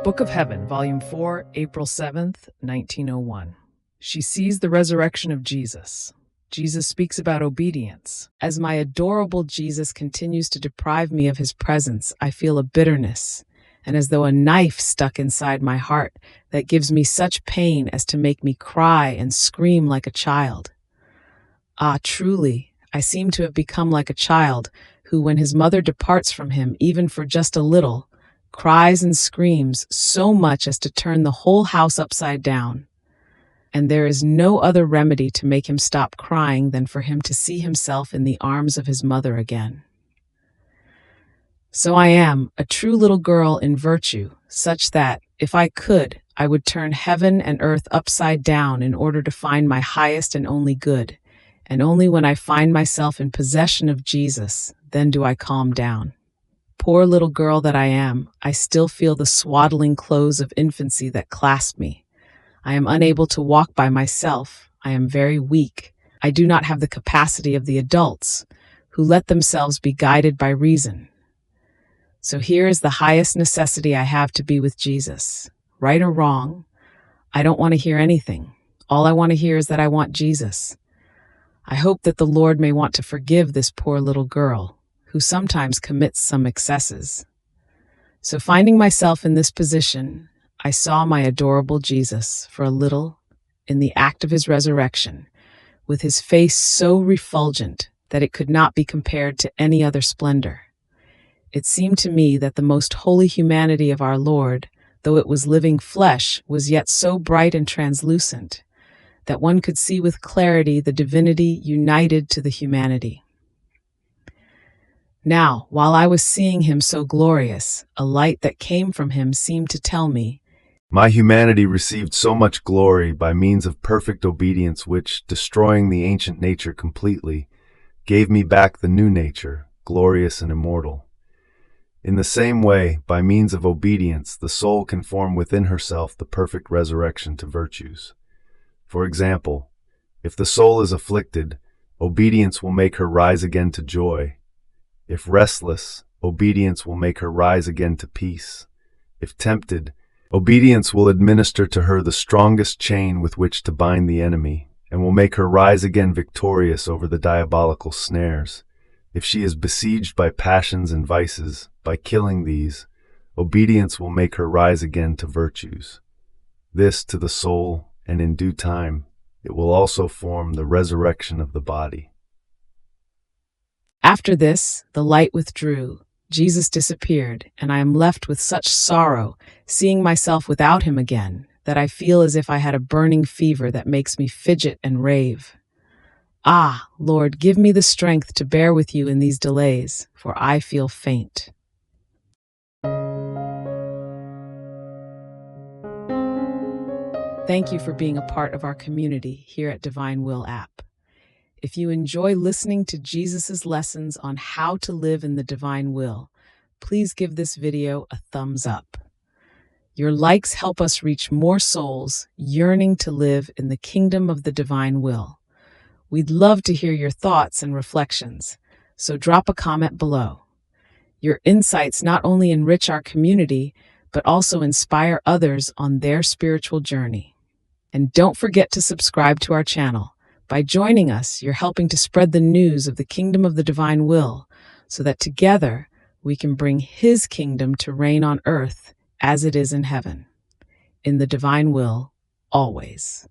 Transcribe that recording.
Book of Heaven, Volume 4, April 7th, 1901. She sees the resurrection of Jesus. Jesus speaks about obedience. As my adorable Jesus continues to deprive me of his presence, I feel a bitterness, and as though a knife stuck inside my heart that gives me such pain as to make me cry and scream like a child. Ah, truly, I seem to have become like a child who, when his mother departs from him, even for just a little, cries and screams so much as to turn the whole house upside down. And there is no other remedy to make him stop crying than for him to see himself in the arms of his mother again. So I am a true little girl in virtue, such that, if I could, I would turn heaven and earth upside down in order to find my highest and only good, and only when I find myself in possession of Jesus, then do I calm down. Poor little girl that I am, I still feel the swaddling clothes of infancy that clasp me. I am unable to walk by myself. I am very weak. I do not have the capacity of the adults, who let themselves be guided by reason. So here is the highest necessity I have to be with Jesus. Right or wrong, I don't want to hear anything. All I want to hear is that I want Jesus. I hope that the Lord may want to forgive this poor little girl, who sometimes commits some excesses. So finding myself in this position, I saw my adorable Jesus for a little in the act of his resurrection, with his face so refulgent that it could not be compared to any other splendor. It seemed to me that the most holy humanity of our Lord, though it was living flesh, was yet so bright and translucent that one could see with clarity the divinity united to the humanity. Now, while I was seeing him so glorious, a light that came from him seemed to tell me, "My humanity received so much glory by means of perfect obedience which, destroying the ancient nature completely, gave me back the new nature, glorious and immortal. In the same way, by means of obedience, the soul can form within herself the perfect resurrection to virtues. For example, if the soul is afflicted, obedience will make her rise again to joy. If restless, obedience will make her rise again to peace. If tempted, obedience will administer to her the strongest chain with which to bind the enemy, and will make her rise again victorious over the diabolical snares. If she is besieged by passions and vices, by killing these, obedience will make her rise again to virtues. This to the soul, and in due time, it will also form the resurrection of the body." After this, the light withdrew, Jesus disappeared, and I am left with such sorrow, seeing myself without him again, that I feel as if I had a burning fever that makes me fidget and rave. Ah, Lord, give me the strength to bear with you in these delays, for I feel faint. Thank you for being a part of our community here at Divine Will app. If you enjoy listening to Jesus' lessons on how to live in the divine will, please give this video a thumbs up. Your likes help us reach more souls yearning to live in the kingdom of the divine will. We'd love to hear your thoughts and reflections, so drop a comment below. Your insights not only enrich our community, but also inspire others on their spiritual journey. And don't forget to subscribe to our channel. By joining us, you're helping to spread the news of the kingdom of the divine will, so that together we can bring his kingdom to reign on earth as it is in heaven. In the divine will, always.